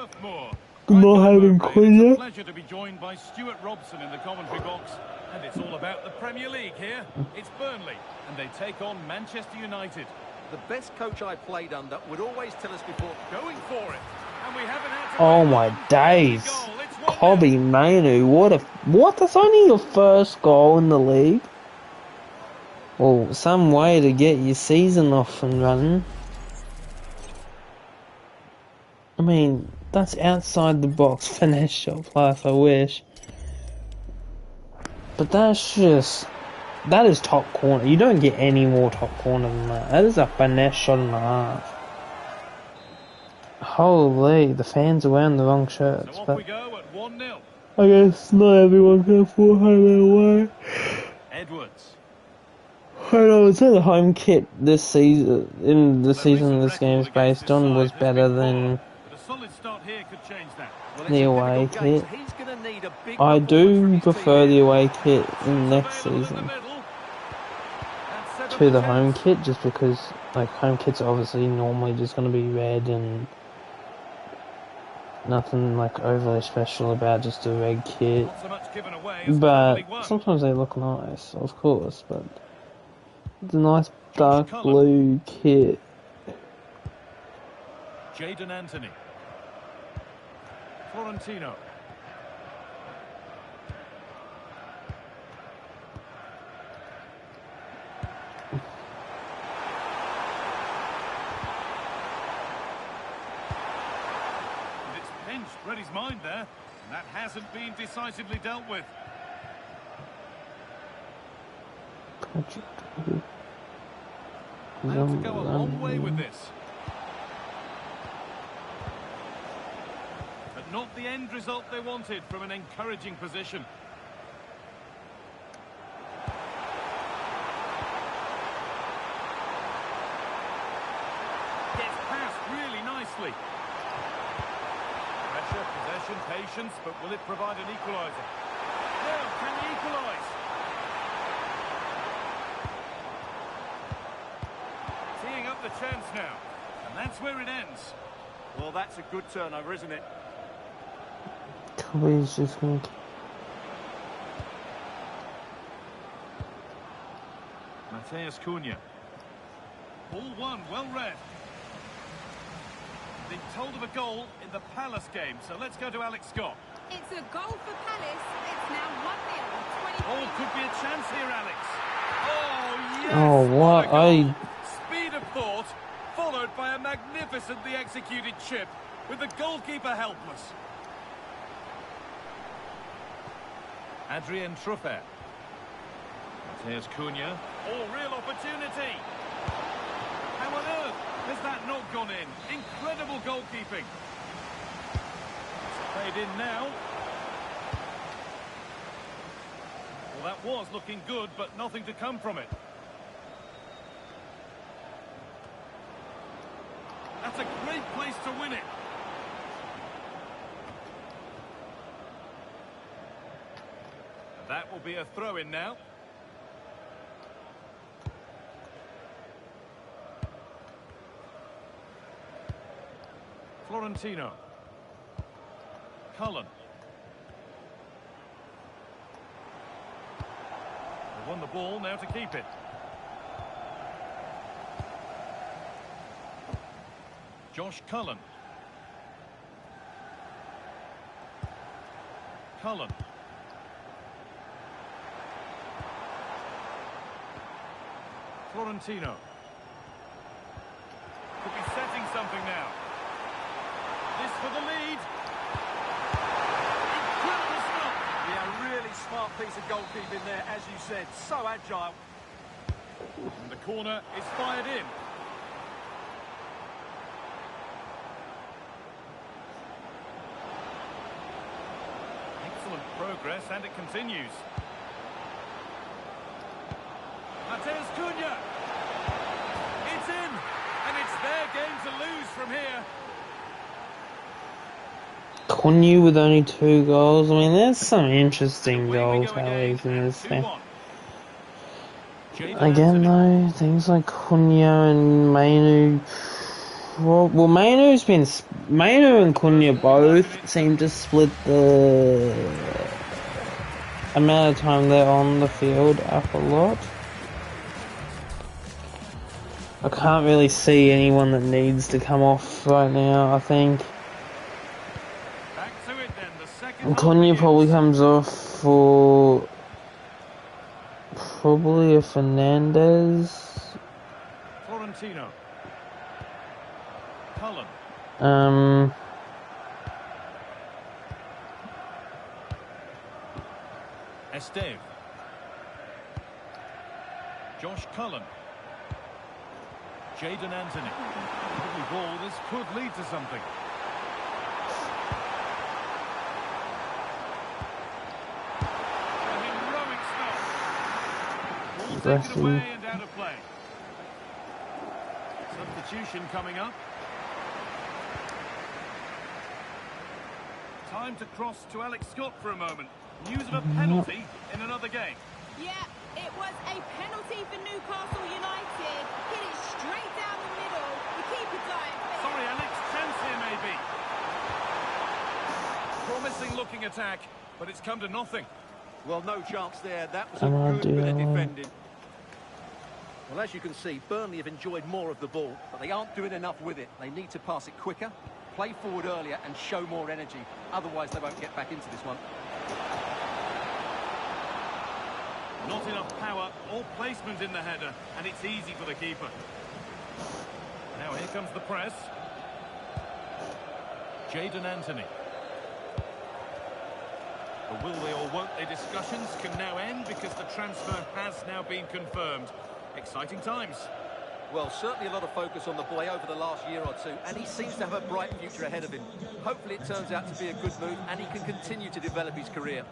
not having Quinn. It's a pleasure to be joined by Stuart Robson in the commentary box, and it's all about the Premier League here. It's Burnley, and they take on Manchester United. The best coach I played under would always tell us before Going for it. And we haven't had to Oh my days. Kobe Mainu, what? That's only your first goal in the league? Well, some way to get your season off and running. I mean, that's outside the box finesse shot plus, I wish. But that is top corner. You don't get any more top corner than that. That is a finesse shot and a half. Holy, the fans are wearing the wrong shirts. So off but we go at 1-0. I guess not everyone can afford home and away. Edwards. I know, it's the home kit this season, in the season this game is based on, was better than But a solid start here could change that. Well, the away kit. He's gonna need a big I performance do from his prefer team. the away kit in next Available in the season middle. And set up to the chance. home kit, just because like home kits are obviously normally just going to be red and nothing like overly special about just a red kit. Not so much given away as But cleverly won. sometimes they look nice, of course, but it's a nice dark Cullen. blue kit. Jadon Anthony. Florentino. And it's pinched Reddy's mind there, and that hasn't been decisively dealt with. Now to go a long way with this. But not the end result they wanted from an encouraging position. Gets past really nicely. Pressure, possession, patience, but will it provide an equaliser? Now, can he equalise? Teeing up the chance now, and that's where it ends. Well, that's a good turnover, isn't it? Kobe's just going to... Mateus Cunha. Ball one, well read. Been told of a goal in the Palace game, so let's go to Alex Scott. It's a goal for Palace. It's now 1-0. Oh, could be a chance here, Alex. Oh, yes! Oh, what? a goal. Speed of thought, followed by a magnificently executed chip, with the goalkeeper helpless. Adrien Truffert. Mateus Cunha. Oh, real opportunity. How on earth has that not gone in? Incredible goalkeeping. It's played in now. Well, that was looking good, but nothing to come from it. That's a great place to win it. And that will be a throw-in now. Florentino. Cullen. They won the ball, now to keep it. Josh Cullen. Cullen. Florentino. Could be setting something now. This for the lead. Incredible stop. Yeah, really smart piece of goalkeeping there, as you said. So agile. And the corner is fired in. Excellent Progress, and it continues. Mateus Cunha. It's in, and it's their game to lose from here. Cunha with only 2 goals. I mean, there's some interesting goal tallies in this thing. Again, though, things like Cunha and Mainu. Well, Mainu and Cunha both seem to split the amount of time they're on the field up a lot. I can't really see anyone that needs to come off right now, I think. And Cunha probably comes off for probably a Fernandez. Florentino. Cullen. Esteve. Josh Cullen. Jadon Anthony. Lovely ball. This could lead to something. A heroic stop. Ball taken away and out of play. Substitution coming up. Time to cross to Alex Scott for a moment. News of a penalty in another game. Yeah, it was a penalty for Newcastle United. Hit it straight down the middle. The keeper dived. Sorry, Alex, chance here maybe. Promising looking attack, but it's come to nothing. Well, no chance there. That was a good bit of defending. Well, as you can see, Burnley have enjoyed more of the ball, but they aren't doing enough with it. They need to pass it quicker, play forward earlier and show more energy. Otherwise, they won't get back into this one. Not enough power or placement in the header, and it's easy for the keeper. Now here comes the press. Jadon Anthony. The will they or won't they discussions can now end because the transfer has now been confirmed. Exciting times. Well, certainly a lot of focus on the boy over the last year or two, and he seems to have a bright future ahead of him. Hopefully it turns out to be a good move, and he can continue to develop his career.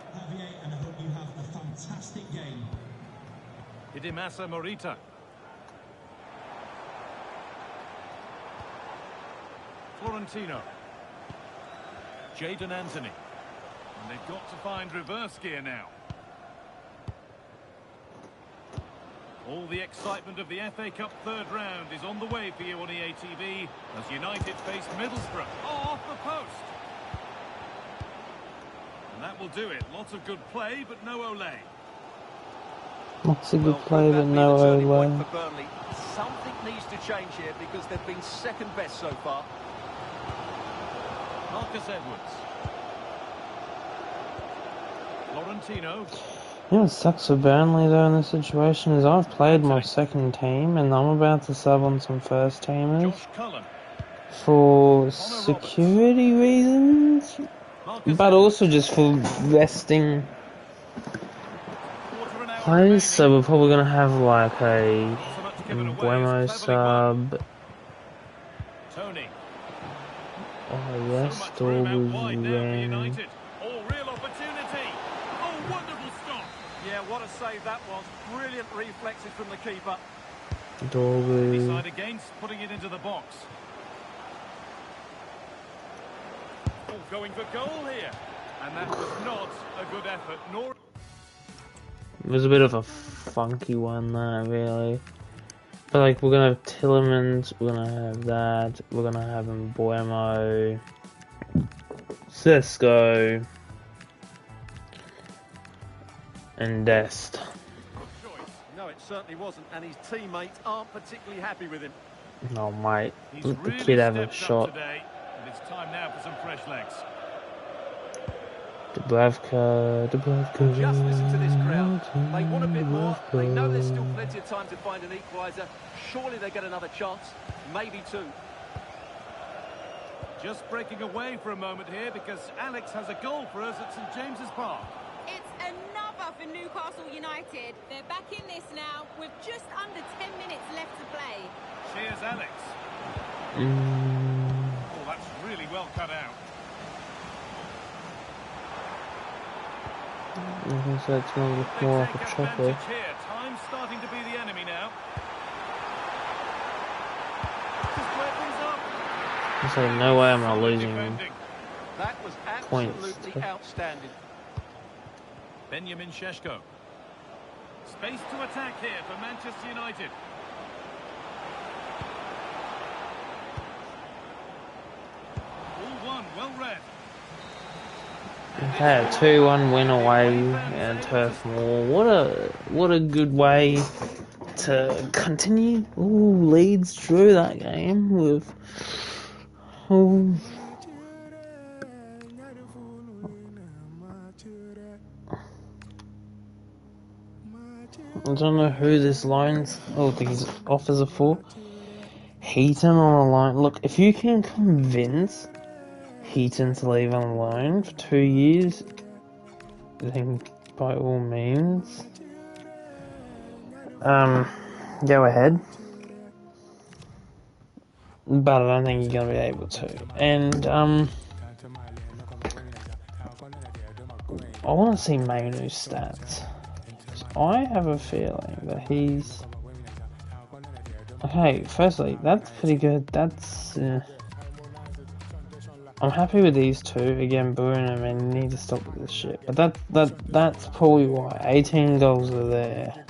Hidemasa Morita. Florentino. Jadon Anthony. And they've got to find reverse gear now. All the excitement of the FA Cup third round is on the way for you on EA TV as United face Middlesbrough. Oh, off the post. And that will do it. Lots of good play, but no Ole. Lots of good play, but no Ole. Something needs to change here because they've been second best so far. Marcus Edwards. Florentino. You know what sucks for Burnley though in this situation is I've played my second team and I'm about to sub on some first teamers for security reasons, but also just for resting players. So we're probably gonna have like a Buemo sub. Oh yes, Dorby. Yeah, what a save that was. Brilliant reflexes from the keeper. Dorby. Decide against putting it into the box. Oh, going for goal here. And that was not a good effort, nor... It was a bit of a funky one there, really. But like, we're gonna have Tillemans, we're gonna have that, we're gonna have Mbuemo, Cisco, and Dest. No, it certainly wasn't, and his teammates aren't particularly happy with him. No, mate, He's let the really kid have a shot. Today, and it's time now for some fresh legs. Dubravka. Just listen to this crowd. They want a bit more. They know there's still plenty of time to find an equaliser. Surely they get another chance, maybe two. Just breaking away for a moment here because Alex has a goal for us at St James's Park. It's another for Newcastle United. They're back in this now with just under 10 minutes left to play. Cheers, Alex. Oh, that's really well cut out. So it's going to look more like a chocolate. Time's starting to be the enemy now. So no way am I losing That was points. absolutely outstanding. Benjamin Šeško. Space to attack here for Manchester United. All one, well read. Okay, 2-1 win away at Turf Moor. What a good way to continue. Ooh, Leeds drew that game with. Ooh. I don't know who this line's. Oh, these offers are for. Heaton on a line. Look, if you can convince Heaton to leave on loan for 2 years, then by all means, go ahead. But I don't think you're gonna be able to. And I want to see Mainu's stats. I have a feeling that he's okay. Firstly, that's pretty good. That's I'm happy with these two. Again, Bruno, man, you need to stop with this shit. But that's probably why 18 goals are there,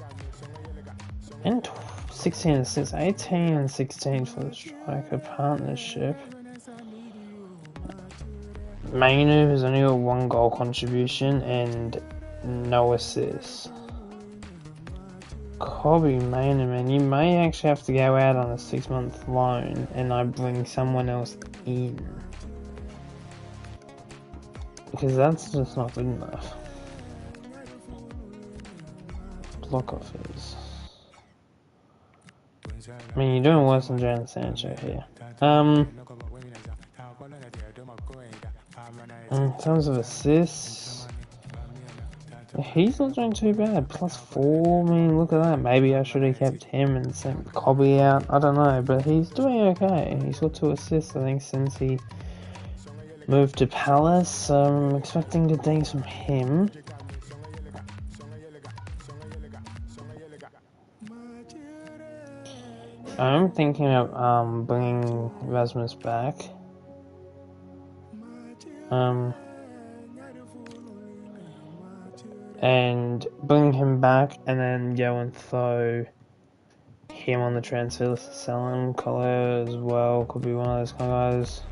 and 16 assists, 18 and 16 for the striker partnership. Mainu has only got 1 goal contribution and no assists. Kobe Mainu, man, you may actually have to go out on a 6-month loan and I bring someone else in. Because that's just not good enough. Block offers. I mean, you're doing worse than Jadon Sancho here. In terms of assists, he's not doing too bad. +4, I mean, look at that. Maybe I should have kept him and sent Kobe out. I don't know, but he's doing okay. He's got 2 assists, I think, since he moved to Palace. I'm expecting good things from him. I'm thinking of bringing Rasmus back. And bring him back and then go and throw him on the transfer list to sell him. Collier as well could be one of those kind of guys.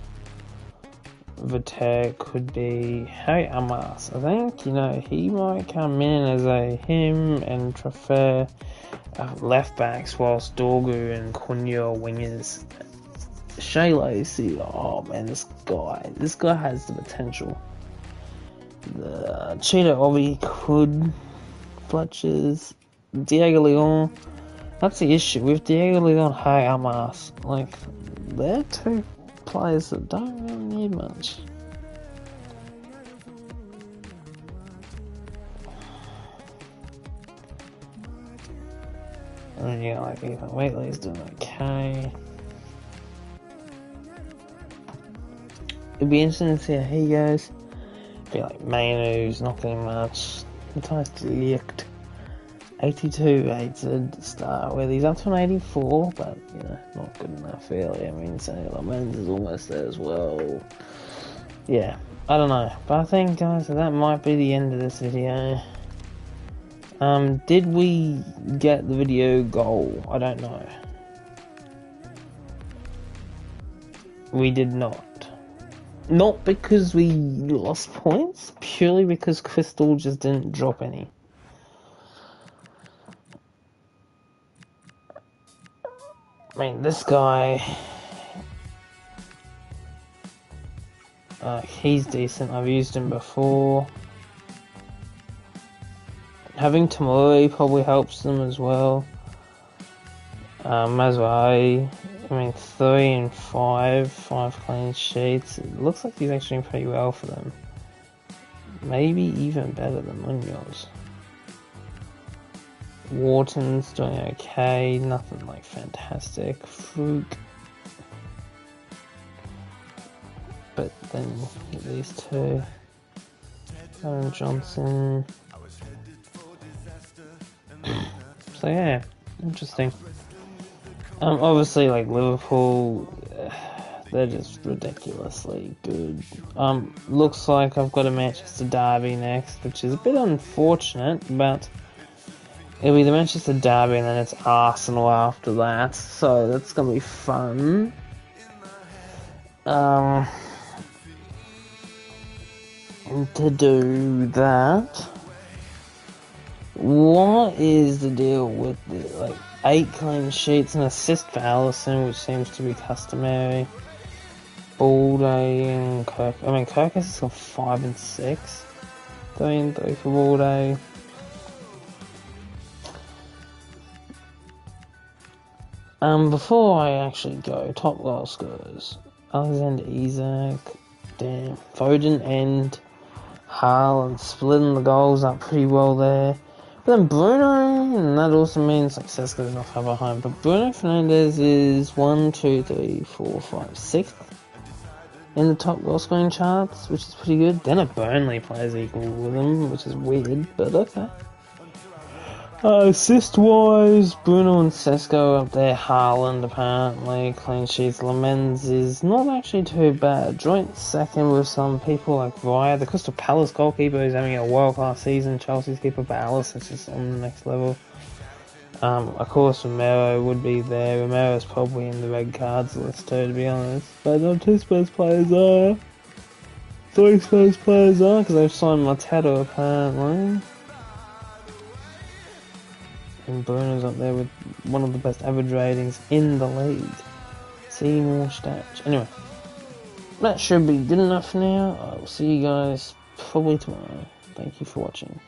Vitek could be Harry Amas. I think, he might come in as him and Trafer left backs whilst Dorgu and Cunha are wingers. Shea Lacey, oh man, this guy has the potential. The Cheetah Ovi could. Fletcher's. Diego Leon. That's the issue with Diego Leon, Harry Amas. Like, they're 2 players that don't really need much. And yeah, like Ethan Waitley's doing okay. It'd be interesting to see how he goes. I feel like Mainu's not getting much. Matthias de Ligt, 82 rated to start with. He's up to an 84, but not good enough really. I mean, Sonny Lamens is almost there as well. Yeah, I don't know. But I think, guys, that might be the end of this video. Did we get the video goal? I don't know. We did not. Not because we lost points, purely because Crystal just didn't drop any. I mean, this guy, he's decent. I've used him before. Having Tamori probably helps them as well. Mazraoui, I mean, 3 and 5 clean sheets. It looks like he's actually doing pretty well for them. Maybe even better than Munoz. Wharton's doing okay, nothing like fantastic. Frug. But then these two. Aaron Johnson. So yeah, interesting. Obviously, like Liverpool, they're just ridiculously good. Looks like I've got a Manchester derby next, which is a bit unfortunate, but it'll be the Manchester derby and then it's Arsenal after that, so that's gonna be fun. To do that, what is the deal with the 8 clean sheets and assist for Alisson, which seems to be customary? Balde and Kirk. I mean, Kirk has got 5 and 6. 3 and 3 for Balde. Before I actually go, top goal scorers: Alexander Isak, damn, Foden and Haaland splitting the goals up pretty well there. But then Bruno, and that also means Sesko is not far behind. But Bruno Fernandes is 1, 2, 3, 4, 5, 6th in the top goal scoring charts, which is pretty good. Then a Burnley plays equal with him, which is weird, but okay. Assist-wise, Bruno and Sesko up there. Haaland, apparently. Clean sheets. Lamens is not actually too bad. Joint second with some people like Raya. The Crystal Palace goalkeeper is having a world-class season. Chelsea's keeper, Alice, is just on the next level. Of course, Romero would be there. Romero's probably in the red cards list too, to be honest. But no 2 Spurs players are. 3 Spurs players are, because they've signed Mateta, apparently. And Bruno's up there with one of the best average ratings in the league. See more stats. Anyway, that should be good enough for now. I will see you guys probably tomorrow. Thank you for watching.